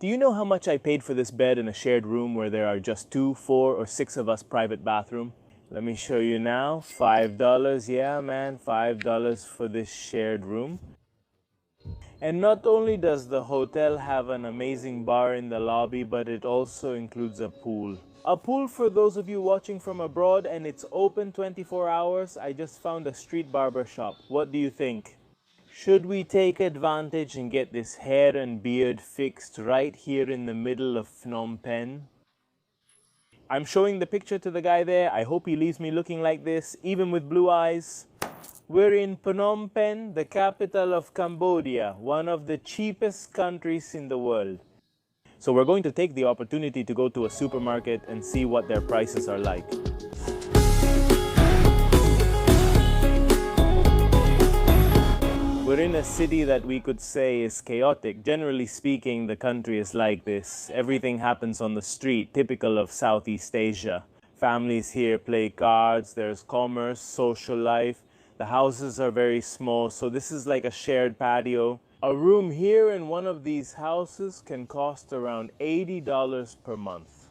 Do you know how much I paid for this bed in a shared room where there are just 2, 4, or 6 of us private bathroom? Let me show you now. $5. Yeah, man, $5 for this shared room. And not only does the hotel have an amazing bar in the lobby, but it also includes a pool. A pool for those of you watching from abroad, and it's open 24 hours. I just found a street barber shop. What do you think? Should we take advantage and get this hair and beard fixed right here in the middle of Phnom Penh? I'm showing the picture to the guy there. I hope he leaves me looking like this, even with blue eyes. We're in Phnom Penh, the capital of Cambodia, one of the cheapest countries in the world. So we're going to take the opportunity to go to a supermarket and see what their prices are like. We're in a city that we could say is chaotic. Generally speaking, the country is like this. Everything happens on the street, typical of Southeast Asia. Families here play cards, there's commerce, social life. The houses are very small, so this is like a shared patio. A room here in one of these houses can cost around $80 per month.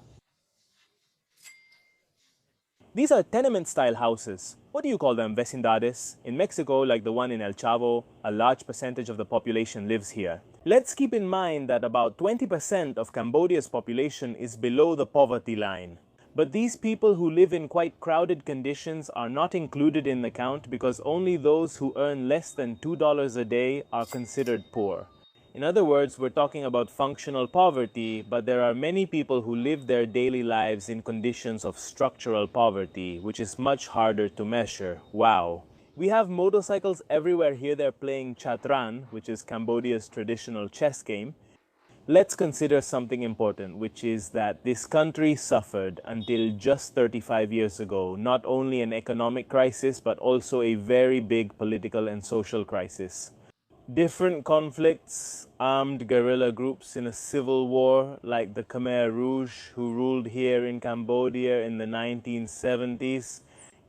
These are tenement-style houses. What do you call them, vecindades? In Mexico, like the one in El Chavo, a large percentage of the population lives here. Let's keep in mind that about 20% of Cambodia's population is below the poverty line. But these people who live in quite crowded conditions are not included in the count because only those who earn less than $2 a day are considered poor. In other words, we're talking about functional poverty, but there are many people who live their daily lives in conditions of structural poverty, which is much harder to measure. Wow. We have motorcycles everywhere here. They're playing chatran, which is Cambodia's traditional chess game. Let's consider something important, which is that this country suffered until just 35 years ago, not only an economic crisis, but also a very big political and social crisis. Different conflicts, armed guerrilla groups in a civil war like the Khmer Rouge who ruled here in Cambodia in the 1970s,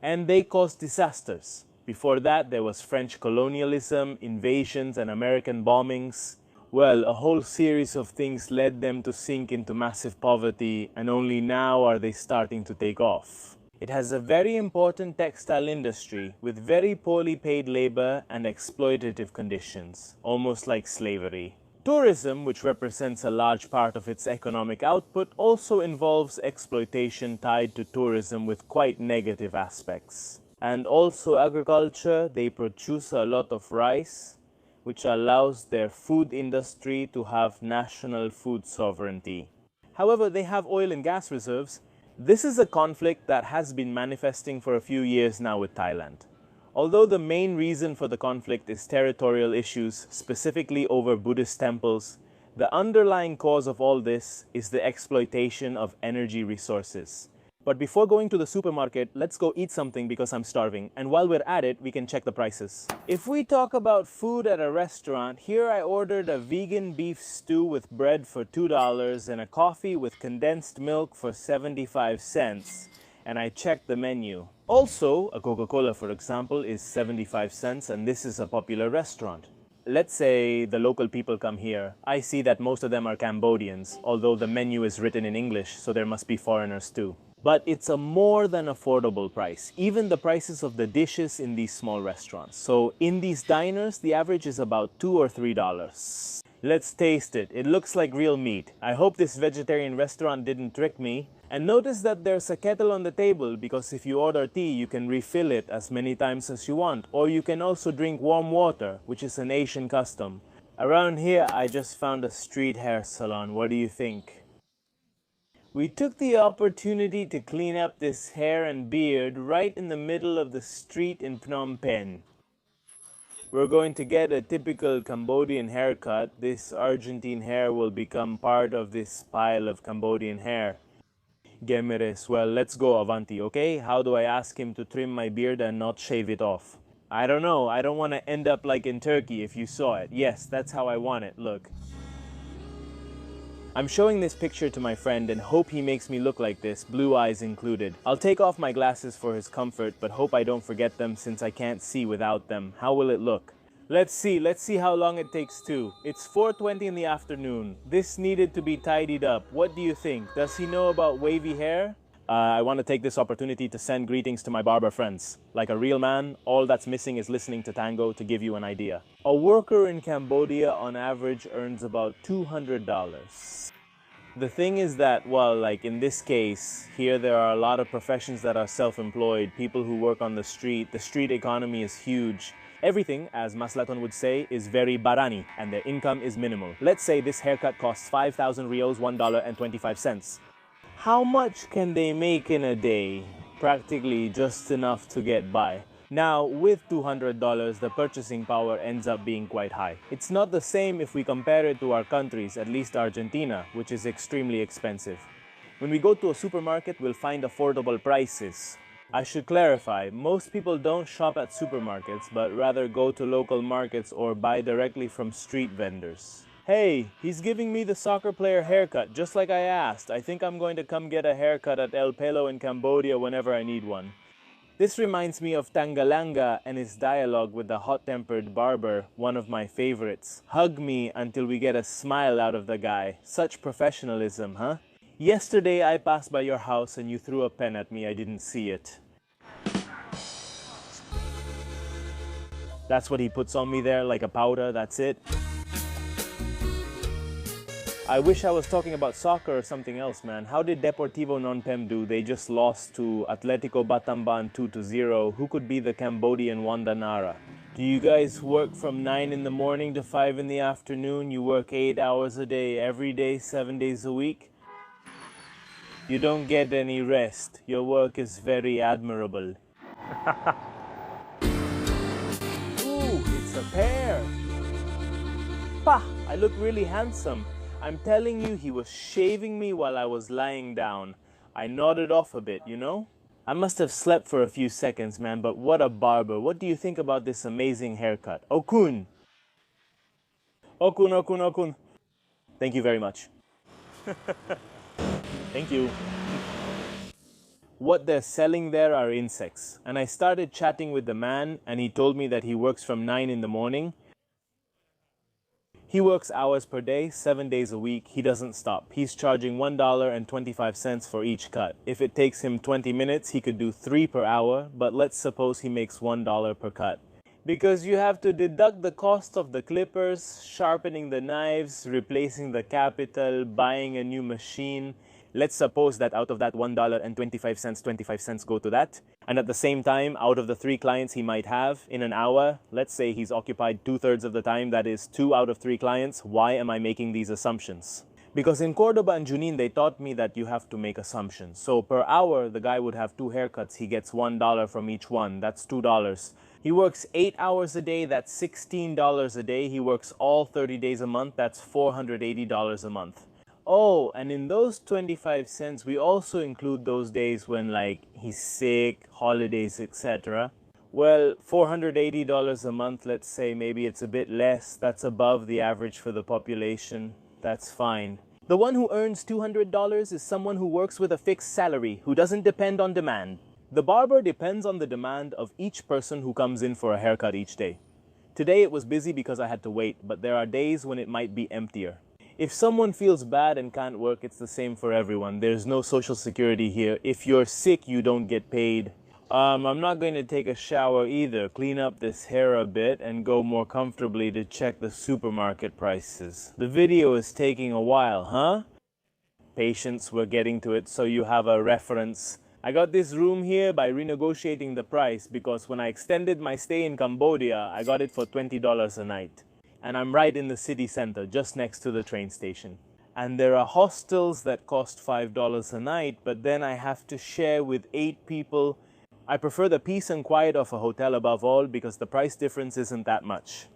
and they caused disasters. Before that, there was French colonialism, invasions, and American bombings. Well, a whole series of things led them to sink into massive poverty, and only now are they starting to take off. It has a very important textile industry with very poorly paid labor and exploitative conditions, almost like slavery. Tourism, which represents a large part of its economic output, also involves exploitation tied to tourism with quite negative aspects. And also agriculture, they produce a lot of rice, which allows their food industry to have national food sovereignty. However, they have oil and gas reserves. This is a conflict that has been manifesting for a few years now with Thailand. Although the main reason for the conflict is territorial issues, specifically over Buddhist temples, the underlying cause of all this is the exploitation of energy resources. But before going to the supermarket, let's go eat something because I'm starving. And while we're at it, we can check the prices. If we talk about food at a restaurant, here I ordered a vegan beef stew with bread for $2 and a coffee with condensed milk for 75 cents. And I checked the menu. Also, a Coca-Cola, for example, is 75 cents, and this is a popular restaurant. Let's say the local people come here. I see that most of them are Cambodians, although the menu is written in English, so there must be foreigners too. But it's a more than affordable price, even the prices of the dishes in these small restaurants. So in these diners, the average is about $2 or $3. Let's taste it. It looks like real meat. I hope this vegetarian restaurant didn't trick me. And notice that there's a kettle on the table because if you order tea, you can refill it as many times as you want. Or you can also drink warm water, which is an Asian custom. Around here, I just found a street hair salon. What do you think? We took the opportunity to clean up this hair and beard right in the middle of the street in Phnom Penh. We're going to get a typical Cambodian haircut. This Argentine hair will become part of this pile of Cambodian hair. Gemeres, well, let's go Avanti, okay? How do I ask him to trim my beard and not shave it off? I don't know. I don't want to end up like in Turkey if you saw it. Yes, that's how I want it. Look. I'm showing this picture to my friend and hope he makes me look like this, blue eyes included. I'll take off my glasses for his comfort, but hope I don't forget them since I can't see without them. How will it look? Let's see how long it takes too. It's 4:20 in the afternoon. This needed to be tidied up. What do you think? Does he know about wavy hair? I want to take this opportunity to send greetings to my barber friends. Like a real man, all that's missing is listening to tango to give you an idea. A worker in Cambodia on average earns about $200. The thing is that, well, like in this case, here there are a lot of professions that are self-employed, people who work on the street economy is huge. Everything, as Maslaton would say, is very barani, and their income is minimal. Let's say this haircut costs 5,000 rios, $1.25. How much can they make in a day? Practically just enough to get by. Now, with $200, the purchasing power ends up being quite high. It's not the same if we compare it to our countries, at least Argentina, which is extremely expensive. When we go to a supermarket, we'll find affordable prices. I should clarify, most people don't shop at supermarkets, but rather go to local markets or buy directly from street vendors. Hey, he's giving me the soccer player haircut, just like I asked. I think I'm going to come get a haircut at El Pelo in Cambodia whenever I need one. This reminds me of Tangalanga and his dialogue with the hot-tempered barber, one of my favorites. Hug me until we get a smile out of the guy. Such professionalism, huh? Yesterday I passed by your house and you threw a pen at me. I didn't see it. That's what he puts on me there, like a powder, that's it. I wish I was talking about soccer or something else, man. How did Deportivo Phnom Penh do? They just lost to Atletico Batamban 2-0. Who could be the Cambodian Wanda Nara? Do you guys work from 9 in the morning to 5 in the afternoon? You work 8 hours a day, every day, 7 days a week? You don't get any rest. Your work is very admirable. Ooh, it's a pair. Pah, I look really handsome. I'm telling you, he was shaving me while I was lying down. I nodded off a bit, you know? I must have slept for a few seconds, man, but what a barber. What do you think about this amazing haircut? Okun! Okun. Thank you very much. Thank you. What they're selling there are insects. And I started chatting with the man, and he told me that he works from 9 in the morning. He works hours per day, 7 days a week. He doesn't stop. He's charging $1.25 for each cut. If it takes him 20 minutes, he could do 3 per hour, but let's suppose he makes $1 per cut. Because you have to deduct the cost of the clippers, sharpening the knives, replacing the capital, buying a new machine. Let's suppose that out of that $1.25, 25 cents go to that. And at the same time, out of the 3 clients he might have in an hour, let's say he's occupied 2/3 of the time, that is 2 out of 3 clients. Why am I making these assumptions? Because in Cordoba and Junin, they taught me that you have to make assumptions. So per hour, the guy would have 2 haircuts. He gets $1 from each one. That's $2. He works 8 hours a day. That's $16 a day. He works all 30 days a month. That's $480 a month. Oh, and in those 25 cents, we also include those days when, like, he's sick, holidays, etc. Well, $480 a month, let's say maybe it's a bit less. That's above the average for the population. That's fine. The one who earns $200 is someone who works with a fixed salary, who doesn't depend on demand. The barber depends on the demand of each person who comes in for a haircut each day. Today it was busy because I had to wait, but there are days when it might be emptier. If someone feels bad and can't work, it's the same for everyone. There's no social security here. If you're sick, you don't get paid. I'm not going to take a shower either. Clean up this hair a bit and go more comfortably to check the supermarket prices. The video is taking a while, huh? Patience, we're getting to it, so you have a reference. I got this room here by renegotiating the price because when I extended my stay in Cambodia, I got it for $20 a night. And I'm right in the city center, just next to the train station. And there are hostels that cost $5 a night, but then I have to share with 8 people. I prefer the peace and quiet of a hotel above all because the price difference isn't that much.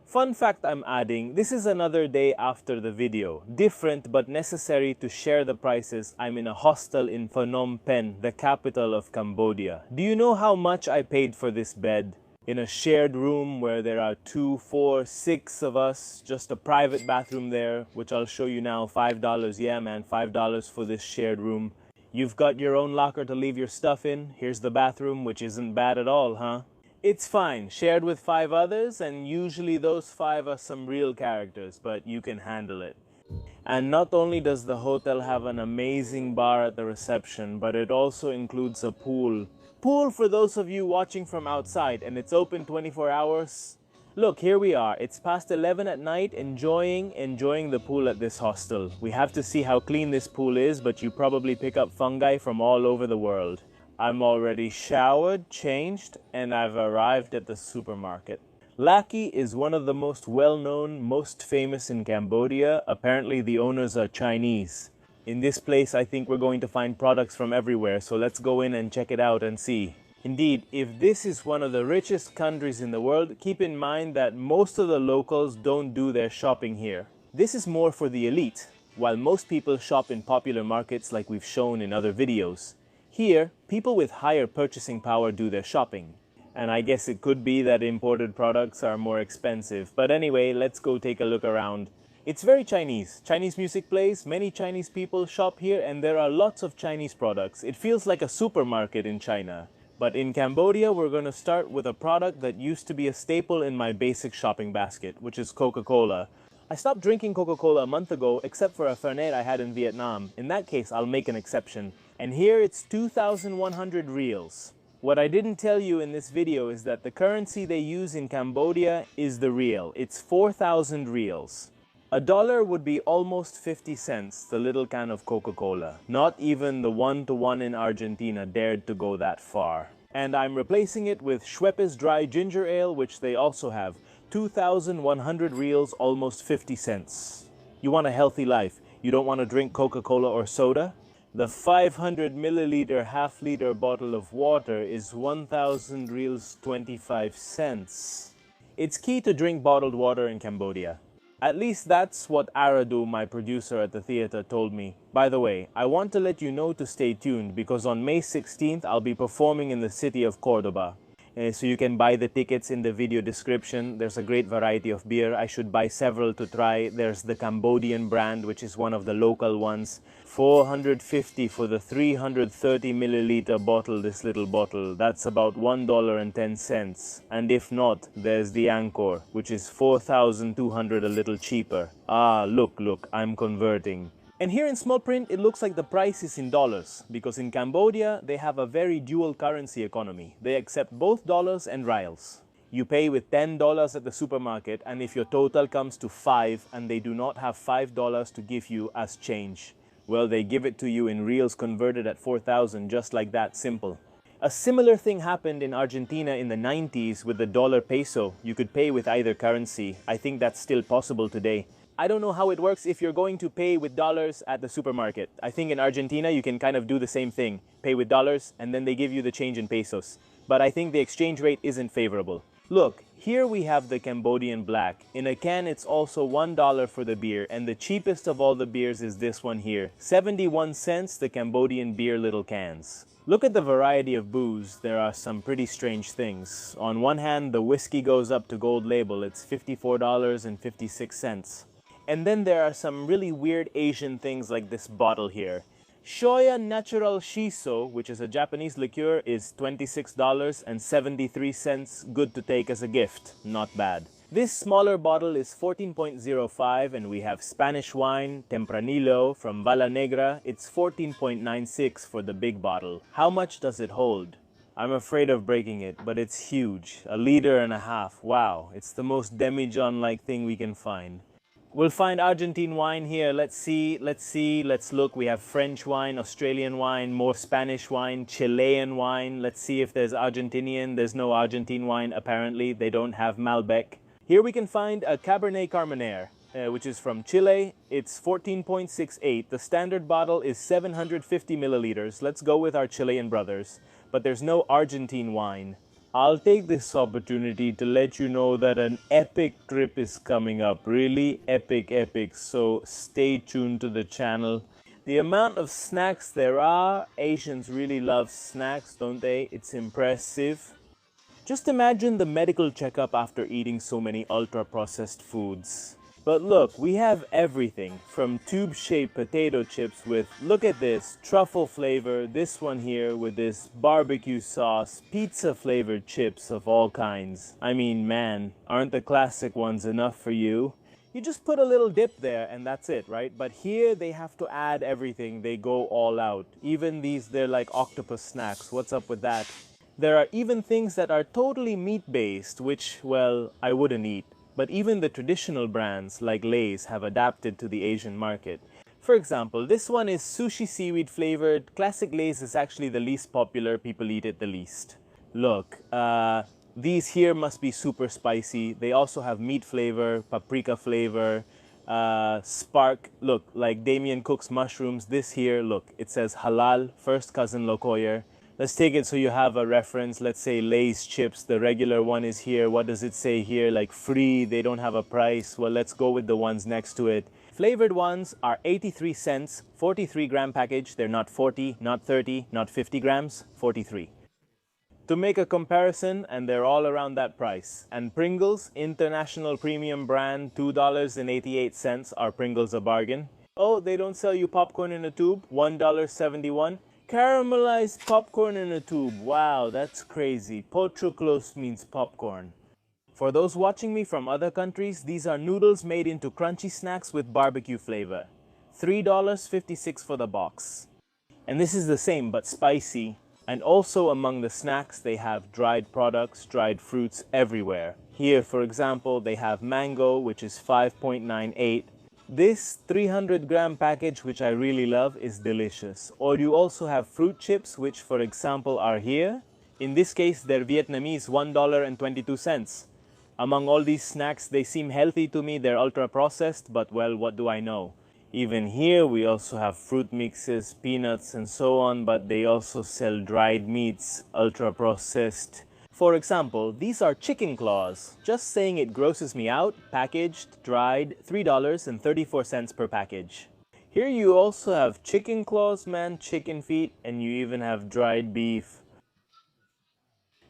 Fun fact I'm adding, this is another day after the video. Different but necessary to share the prices. I'm in a hostel in Phnom Penh, the capital of Cambodia. Do you know how much I paid for this bed? In a shared room where there are 2, 4, 6 of us, just a private bathroom there, which I'll show you now, $5. Yeah, man, $5 for this shared room. You've got your own locker to leave your stuff in. Here's the bathroom, which isn't bad at all, huh? It's fine, shared with 5 others, and usually those 5 are some real characters, but you can handle it. And not only does the hotel have an amazing bar at the reception, but it also includes a pool. Pool for those of you watching from outside, and it's open 24 hours. Look, here we are. It's past 11 at night, enjoying the pool at this hostel. We have to see how clean this pool is, but you probably pick up fungi from all over the world. I'm already showered, changed, and I've arrived at the supermarket. Laki is one of the most well-known, most famous in Cambodia. Apparently the owners are Chinese. In this place, I think we're going to find products from everywhere, so let's go in and check it out and see. Indeed, if this is one of the richest countries in the world, keep in mind that most of the locals don't do their shopping here. This is more for the elite, while most people shop in popular markets like we've shown in other videos. Here, people with higher purchasing power do their shopping. And I guess it could be that imported products are more expensive. But anyway, let's go take a look around. It's very Chinese. Chinese music plays, many Chinese people shop here, and there are lots of Chinese products. It feels like a supermarket in China. But in Cambodia, we're going to start with a product that used to be a staple in my basic shopping basket, which is Coca-Cola. I stopped drinking Coca-Cola a month ago, except for a Fernet I had in Vietnam. In that case, I'll make an exception. And here it's 2,100 reals. What I didn't tell you in this video is that the currency they use in Cambodia is the real. It's 4,000 reals. A dollar would be almost 50 cents, the little can of Coca-Cola. Not even the 1-to-1 in Argentina dared to go that far. And I'm replacing it with Schweppes dry ginger ale, which they also have. 2,100 reals, almost 50 cents. You want a healthy life. You don't want to drink Coca-Cola or soda? The 500 milliliter half-liter bottle of water is 1,000 reals 25 cents. It's key to drink bottled water in Cambodia. At least that's what Aradu, my producer at the theater, told me. By the way, I want to let you know to stay tuned because on May 16th I'll be performing in the city of Cordoba. So you can buy the tickets in the video description. There's a great variety of beer. I should buy several to try. There's the Cambodian brand, which is one of the local ones. 450 for the 330 milliliter bottle, this little bottle. That's about $1.10. And if not, there's the Angkor, which is 4,200, a little cheaper. Ah, look, I'm converting. And here in small print, it looks like the price is in dollars, because in Cambodia, they have a very dual currency economy. They accept both dollars and rials. You pay with $10 at the supermarket, and if your total comes to 5 and they do not have $5 to give you as change, well, they give it to you in reals converted at 4,000, just like that, simple. A similar thing happened in Argentina in the 90s with the dollar peso. You could pay with either currency. I think that's still possible today. I don't know how it works if you're going to pay with dollars at the supermarket. I think in Argentina you can kind of do the same thing. Pay with dollars and then they give you the change in pesos. But I think the exchange rate isn't favorable. Look, here we have the Cambodian black. In a can it's also $1 for the beer, and the cheapest of all the beers is this one here. 71 cents, the Cambodian beer little cans. Look at the variety of booze. There are some pretty strange things. On one hand, the whiskey goes up to gold label. It's $54.56. And then there are some really weird Asian things like this bottle here. Shoya Natural Shiso, which is a Japanese liqueur, is $26.73, good to take as a gift. Not bad. This smaller bottle is 14.05, and we have Spanish wine, Tempranillo, from Vala Negra. It's 14.96 for the big bottle. How much does it hold? I'm afraid of breaking it, but it's huge. 1.5 liters. Wow, it's the most demijohn-like thing we can find. We'll find Argentine wine here. Let's look. We have French wine, Australian wine, more Spanish wine, Chilean wine. Let's see if there's Argentinian. There's no Argentine wine, apparently. They don't have Malbec. Here we can find a Cabernet Carmenere, which is from Chile. It's 14.68. The standard bottle is 750 milliliters. Let's go with our Chilean brothers. But there's no Argentine wine. I'll take this opportunity to let you know that an epic trip is coming up. Really epic. So stay tuned to the channel. The amount of snacks there are, Asians really love snacks, don't they? It's impressive. Just imagine the medical checkup after eating so many ultra-processed foods. But look, we have everything from tube-shaped potato chips with, look at this, truffle flavor, this one here with this barbecue sauce, pizza-flavored chips of all kinds. I mean, man, aren't the classic ones enough for you? You just put a little dip there and that's it, right? But here they have to add everything. They go all out. Even these, they're like octopus snacks. What's up with that? There are even things that are totally meat-based, which, well, I wouldn't eat. But even the traditional brands like Lay's have adapted to the Asian market. For example, this one is sushi seaweed flavored. Classic Lay's is actually the least popular. People eat it the least. Look, these here must be super spicy. They also have meat flavor, paprika flavor, spark. Look, like Damien Cook's mushrooms. This here, look, it says halal, first cousin lokoyer. Let's take it so you have a reference. Let's say Lay's chips, the regular one is here. What does it say here? Like free, they don't have a price. Well, let's go with the ones next to it. Flavored ones are 83 cents, 43-gram package. They're not 40, not 30, not 50 grams, 43. To make a comparison, and they're all around that price. And Pringles, international premium brand, $2.88. Are Pringles a bargain? Oh, they don't sell you popcorn in a tube, $1.71. Caramelized popcorn in a tube. Wow, that's crazy. Pochoclos means popcorn. For those watching me from other countries, these are noodles made into crunchy snacks with barbecue flavor. $3.56 for the box. And this is the same but spicy. And also among the snacks, they have dried products, dried fruits everywhere. Here, for example, they have mango, which is 5.98. This 300-gram package, which I really love, is delicious. Or you also have fruit chips, which for example are here. In this case, they're Vietnamese, $1.22. Among all these snacks, they seem healthy to me. They're ultra-processed, but well, what do I know? Even here, we also have fruit mixes, peanuts, and so on, but they also sell dried meats, ultra-processed. For example, these are chicken claws. Just saying it grosses me out. Packaged, dried, $3.34 per package. Here you also have chicken claws, man, chicken feet, and you even have dried beef.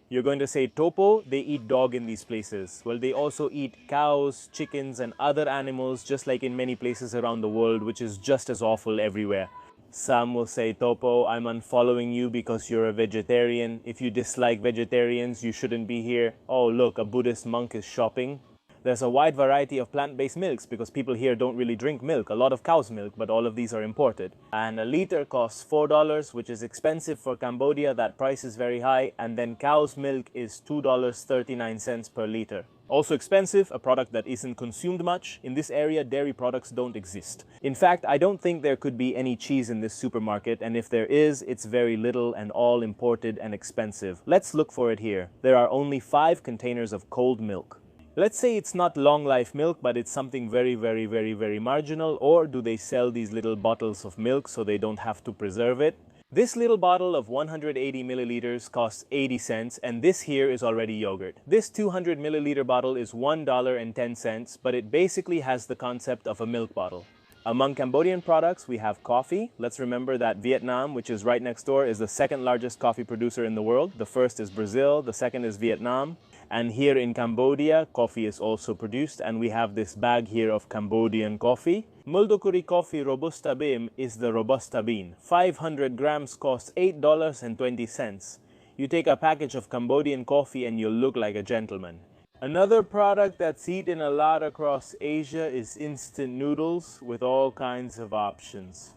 You're going to say, Topo, they eat dog in these places. Well, they also eat cows, chickens, and other animals, just like in many places around the world, which is just as awful everywhere. Some will say, Topo, I'm unfollowing you because you're a vegetarian. If you dislike vegetarians, you shouldn't be here. Oh, look, a Buddhist monk is shopping. There's a wide variety of plant-based milks because people here don't really drink milk. A lot of cow's milk, but all of these are imported. And a liter costs $4, which is expensive for Cambodia. That price is very high. And then cow's milk is $2.39 per liter. Also expensive, a product that isn't consumed much. In this area, dairy products don't exist. In fact, I don't think there could be any cheese in this supermarket, and if there is, it's very little and all imported and expensive. Let's look for it here. There are only 5 containers of cold milk. Let's say it's not long life milk, but it's something very marginal, or do they sell these little bottles of milk so they don't have to preserve it? This little bottle of 180 milliliters costs 80 cents, and this here is already yogurt. This 200 milliliter bottle is $1.10, but it basically has the concept of a milk bottle. Among Cambodian products, we have coffee. Let's remember that Vietnam, which is right next door, is the second largest coffee producer in the world. The first is Brazil, the second is Vietnam. And here in Cambodia, coffee is also produced, and we have this bag here of Cambodian coffee. Muldokuri coffee Robusta Bean is the Robusta bean. 500 grams costs $8.20. You take a package of Cambodian coffee and you'll look like a gentleman. Another product that's eaten a lot across Asia is instant noodles with all kinds of options.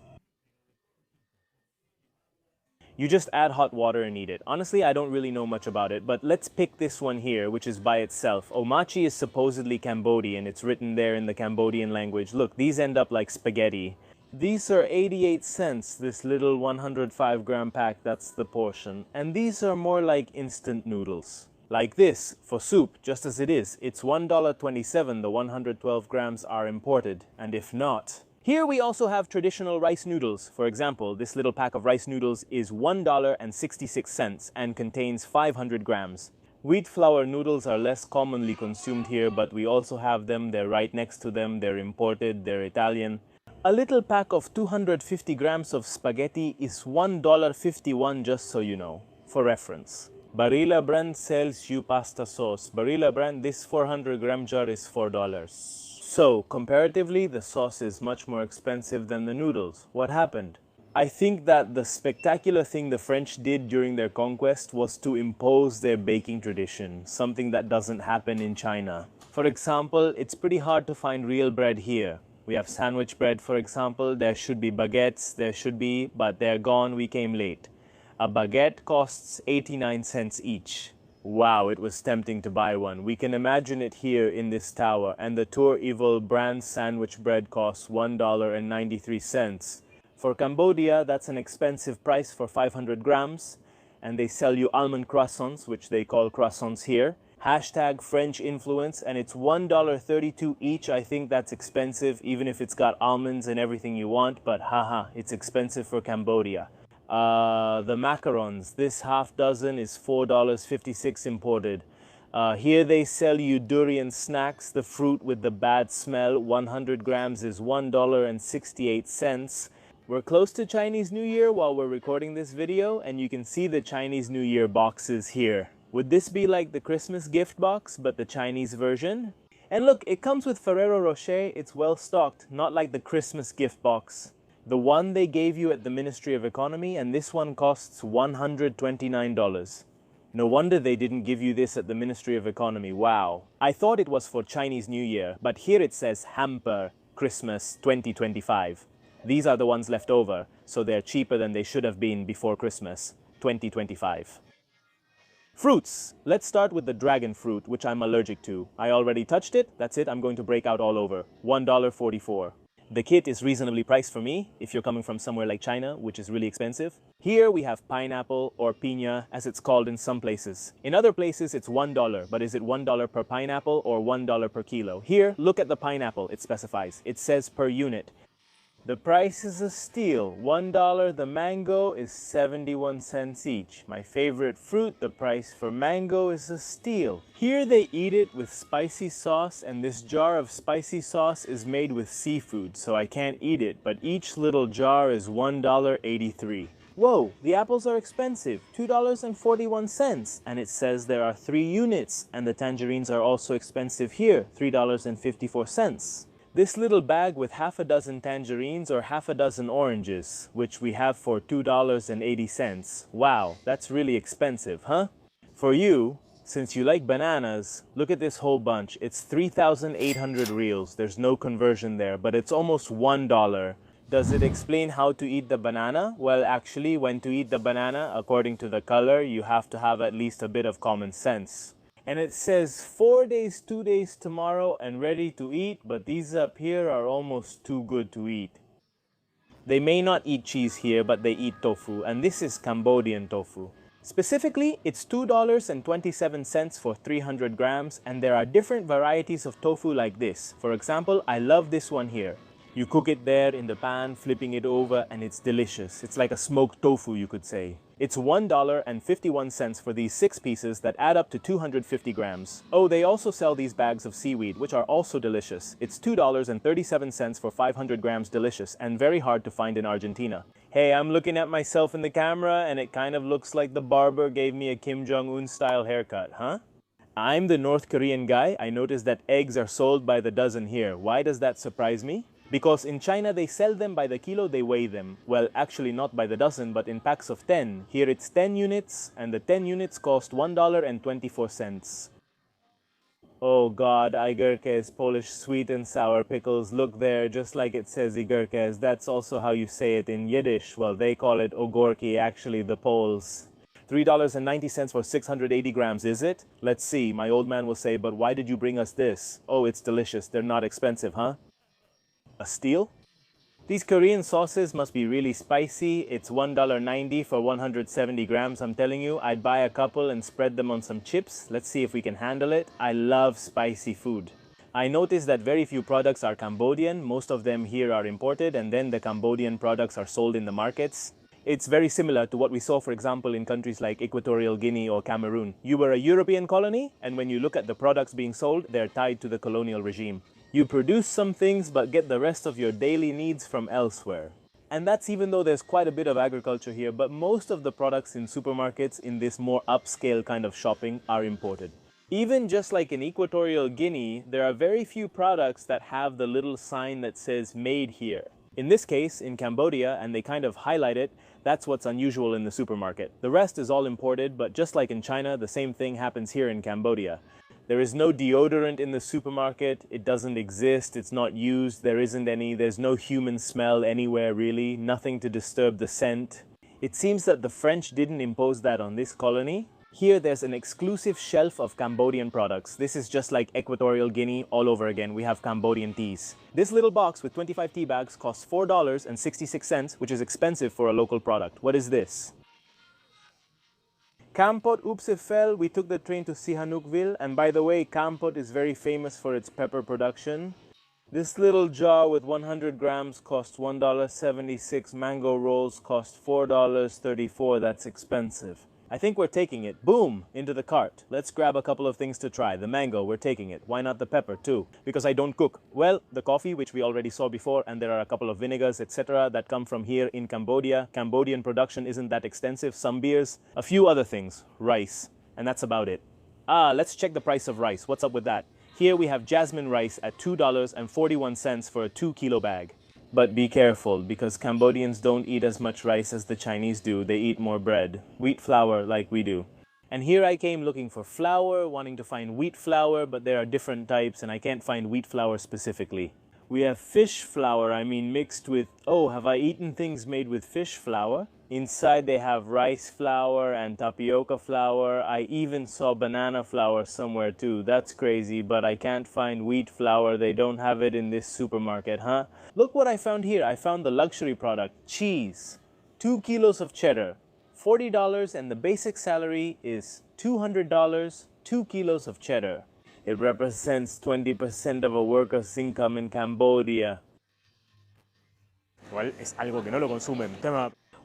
You just add hot water and eat it. Honestly, I don't really know much about it, but let's pick this one here, which is by itself. Omachi is supposedly Cambodian. It's written there in the Cambodian language. Look, these end up like spaghetti. These are 88 cents, this little 105-gram pack, that's the portion. And these are more like instant noodles. Like this, for soup, just as it is, it's $1.27. The 112 grams are imported. And if not... Here we also have traditional rice noodles. For example, this little pack of rice noodles is $1.66 and contains 500 grams. Wheat flour noodles are less commonly consumed here, but we also have them. They're right next to them. They're imported. They're Italian. A little pack of 250 grams of spaghetti is $1.51, just so you know, for reference. Barilla brand sells you pasta sauce. Barilla brand, this 400-gram jar is $4. So, comparatively, the sauce is much more expensive than the noodles. What happened? I think that the spectacular thing the French did during their conquest was to impose their baking tradition, something that doesn't happen in China. For example, it's pretty hard to find real bread here. We have sandwich bread, for example. There should be baguettes, but they're gone, we came late. A baguette costs 89 cents each. Wow, it was tempting to buy one. We can imagine it here in this tower, and the Tour Evil brand sandwich bread costs $1.93. For Cambodia, that's an expensive price for 500 grams, and they sell you almond croissants, which they call croissants here. Hashtag French influence, and it's $1.32 each. I think that's expensive, even if it's got almonds and everything you want, but haha, it's expensive for Cambodia. The macarons, this half dozen is $4.56 imported. Here they sell you durian snacks, the fruit with the bad smell. 100 grams is $1.68. We're close to Chinese New Year while we're recording this video, and you can see the Chinese New Year boxes here. Would this be like the Christmas gift box, but the Chinese version? And look, it comes with Ferrero Rocher. It's well stocked, not like the Christmas gift box. The one they gave you at the Ministry of Economy, and this one costs $129. No wonder they didn't give you this at the Ministry of Economy. Wow. I thought it was for Chinese New Year, but here it says Hamper Christmas 2025. These are the ones left over, so they're cheaper than they should have been before Christmas 2025. Fruits. Let's start with the dragon fruit, which I'm allergic to. I already touched it. That's it. I'm going to break out all over. $1.44. The kit is reasonably priced for me, if you're coming from somewhere like China, which is really expensive. Here we have pineapple, or piña, as it's called in some places. In other places, it's $1, but is it $1 per pineapple or $1 per kilo? Here, look at the pineapple, it specifies. It says per unit. The price is a steal. $1. The mango is 71 cents each. My favorite fruit, the price for mango is a steal. Here they eat it with spicy sauce, and this jar of spicy sauce is made with seafood, so I can't eat it, but each little jar is $1.83. Whoa, the apples are expensive, $2.41, and it says there are 3 units, and the tangerines are also expensive here, $3.54. This little bag with half a dozen tangerines or half a dozen oranges, which we have for $2.80. Wow, that's really expensive, huh? For you, since you like bananas, look at this whole bunch. It's 3,800 reals. There's no conversion there, but it's almost $1. Does it explain how to eat the banana? Well, actually, when to eat the banana, according to the color, you have to have at least a bit of common sense. And it says 4 days, 2 days tomorrow and ready to eat, but these up here are almost too good to eat. They may not eat cheese here, but they eat tofu, and this is Cambodian tofu. Specifically, it's $2.27 for 300 grams, and there are different varieties of tofu like this. For example, I love this one here. You cook it there in the pan, flipping it over, and it's delicious. It's like a smoked tofu, you could say. It's $1.51 for these 6 pieces that add up to 250 grams. Oh, they also sell these bags of seaweed, which are also delicious. It's $2.37 for 500 grams delicious, and very hard to find in Argentina. Hey, I'm looking at myself in the camera, and it kind of looks like the barber gave me a Kim Jong-un style haircut, huh? I'm the North Korean guy. I noticed that eggs are sold by the dozen here. Why does that surprise me? Because in China they sell them by the kilo, they weigh them. Well, actually not by the dozen, but in packs of 10. Here it's 10 units, and the 10 units cost $1.24. Oh God, igerkes, Polish sweet and sour pickles. Look there, just like it says igerkes. That's also how you say it in Yiddish. Well, they call it ogorki, actually, the Poles. $3.90 for 680 grams, is it? Let's see, my old man will say, but why did you bring us this? Oh, it's delicious. They're not expensive, huh? A steal? These Korean sauces must be really spicy. It's $1.90 for 170 grams. I'm telling you, I'd buy a couple and spread them on some chips. Let's see if we can handle it. I love spicy food. I noticed that very few products are Cambodian. Most of them here are imported, and then the Cambodian products are sold in the markets. It's very similar to what we saw, for example, in countries like Equatorial Guinea or Cameroon. You were a European colony, and when you look at the products being sold, they're tied to the colonial regime. You produce some things but get the rest of your daily needs from elsewhere. And that's even though there's quite a bit of agriculture here, but most of the products in supermarkets in this more upscale kind of shopping are imported. Even just like in Equatorial Guinea, there are very few products that have the little sign that says made here. In this case, in Cambodia, and they kind of highlight it, that's what's unusual in the supermarket. The rest is all imported, but just like in China, the same thing happens here in Cambodia. There is no deodorant in the supermarket, it doesn't exist, it's not used, there isn't any, there's no human smell anywhere really, nothing to disturb the scent. It seems that the French didn't impose that on this colony. Here there's an exclusive shelf of Cambodian products. This is just like Equatorial Guinea all over again. We have Cambodian teas. This little box with 25 tea bags costs $4.66, which is expensive for a local product. What is this? Kampot Upsefel, we took the train to Sihanoukville, and by the way, Kampot is very famous for its pepper production. This little jar with 100 grams costs $1.76. Mango rolls cost $4.34. That's expensive. I think we're taking it. Boom! Into the cart. Let's grab a couple of things to try. The mango, we're taking it. Why not the pepper too? Because I don't cook. Well, the coffee, which we already saw before, and there are a couple of vinegars, etc. that come from here in Cambodia. Cambodian production isn't that extensive. Some beers. A few other things. Rice. And that's about it. Let's check the price of rice. What's up with that? Here we have jasmine rice at $2.41 for a 2-kilo bag. But be careful, because Cambodians don't eat as much rice as the Chinese do. They eat more bread. Wheat flour like we do. And here I came looking for flour, wanting to find wheat flour, but there are different types and I can't find wheat flour specifically. We have fish flour, mixed with... Oh, have I eaten things made with fish flour? Inside they have rice flour and tapioca flour. I even saw banana flour somewhere too. That's crazy, but I can't find wheat flour. They don't have it in this supermarket, huh? Look what I found here. I found the luxury product, cheese. 2 kilos of cheddar, $40, and the basic salary is $200, 2 kilos of cheddar. It represents 20% of a worker's income in Cambodia. Well, es algo que no lo consumen.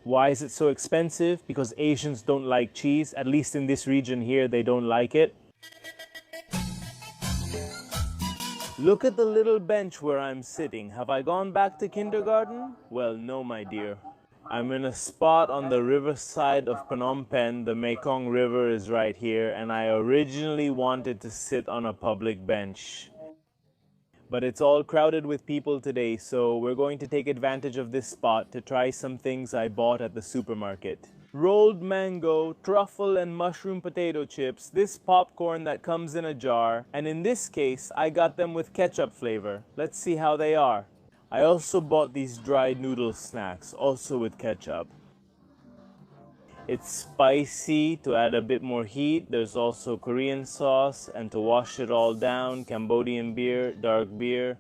Why is it so expensive? Because Asians don't like cheese. At least in this region here, they don't like it. Look at the little bench where I'm sitting. Have I gone back to kindergarten? Well, no, my dear. I'm in a spot on the riverside of Phnom Penh. The Mekong River is right here, and I originally wanted to sit on a public bench. But it's all crowded with people today, so we're going to take advantage of this spot to try some things I bought at the supermarket. Rolled mango, truffle and mushroom potato chips, this popcorn that comes in a jar, and in this case, I got them with ketchup flavor. Let's see how they are. I also bought these dried noodle snacks, also with ketchup. It's spicy to add a bit more heat. There's also Korean sauce, and to wash it all down, Cambodian beer, dark beer.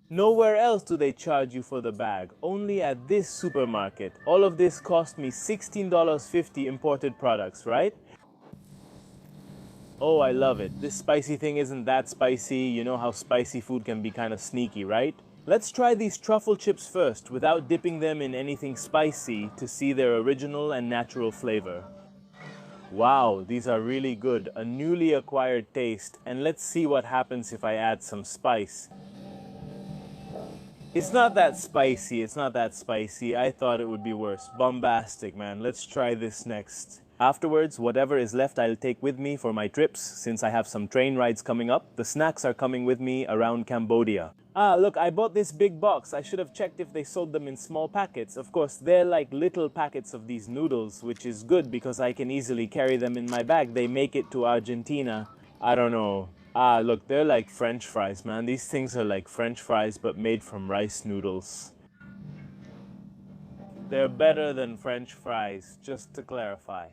Nowhere else do they charge you for the bag, only at this supermarket. All of this cost me $16.50 imported products, right? Oh, I love it. This spicy thing isn't that spicy. You know how spicy food can be kind of sneaky, right? Let's try these truffle chips first, without dipping them in anything spicy, to see their original and natural flavor. Wow, these are really good. A newly acquired taste. And let's see what happens if I add some spice. It's not that spicy, it's not that spicy. I thought it would be worse. Bombastic, man. Let's try this next. Afterwards, whatever is left I'll take with me for my trips, since I have some train rides coming up. The snacks are coming with me around Cambodia. Look, I bought this big box. I should have checked if they sold them in small packets. Of course, they're like little packets of these noodles, which is good because I can easily carry them in my bag. They make it to Argentina. I don't know. Look, they're like French fries, man. These things are like French fries, but made from rice noodles. They're better than French fries, just to clarify.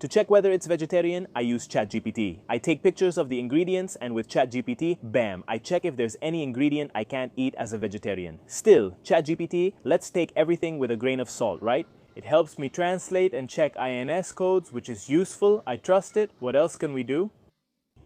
To check whether it's vegetarian, I use ChatGPT. I take pictures of the ingredients, and with ChatGPT, bam, I check if there's any ingredient I can't eat as a vegetarian. Still, ChatGPT, let's take everything with a grain of salt, right? It helps me translate and check INS codes, which is useful. I trust it. What else can we do?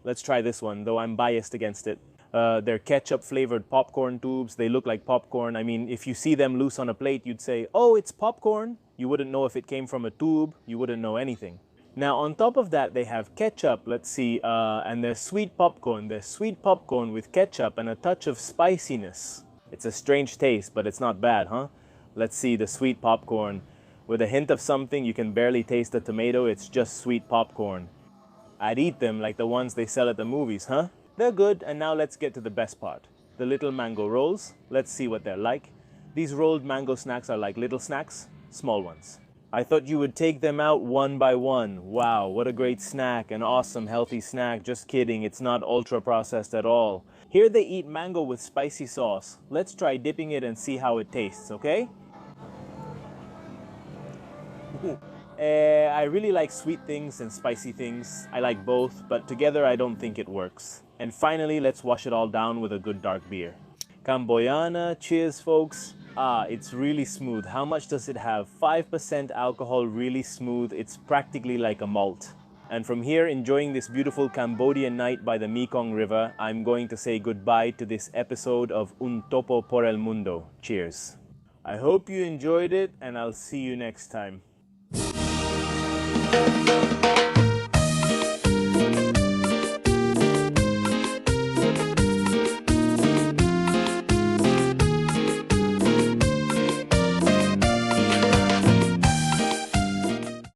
Let's try this one, though I'm biased against it. They're ketchup-flavored popcorn tubes. They look like popcorn. I mean, if you see them loose on a plate, you'd say, oh, it's popcorn. You wouldn't know if it came from a tube. You wouldn't know anything. Now, on top of that, they have ketchup, let's see, and there's sweet popcorn. There's sweet popcorn with ketchup and a touch of spiciness. It's a strange taste, but it's not bad, huh? Let's see the sweet popcorn. With a hint of something, you can barely taste the tomato. It's just sweet popcorn. I'd eat them like the ones they sell at the movies, huh? They're good, and now let's get to the best part. The little mango rolls. Let's see what they're like. These rolled mango snacks are like little snacks, small ones. I thought you would take them out one by one. Wow, what a great snack, an awesome healthy snack. Just kidding, it's not ultra processed at all. Here they eat mango with spicy sauce. Let's try dipping it and see how it tastes, okay? I really like sweet things and spicy things. I like both, but together I don't think it works. And finally, let's wash it all down with a good dark beer. Camboyana, cheers folks. Ah, it's really smooth. How much does it have? 5% alcohol, really smooth. It's practically like a malt. And from here, enjoying this beautiful Cambodian night by the Mekong River, I'm going to say goodbye to this episode of Un Topo por el Mundo. Cheers. I hope you enjoyed it, and I'll see you next time.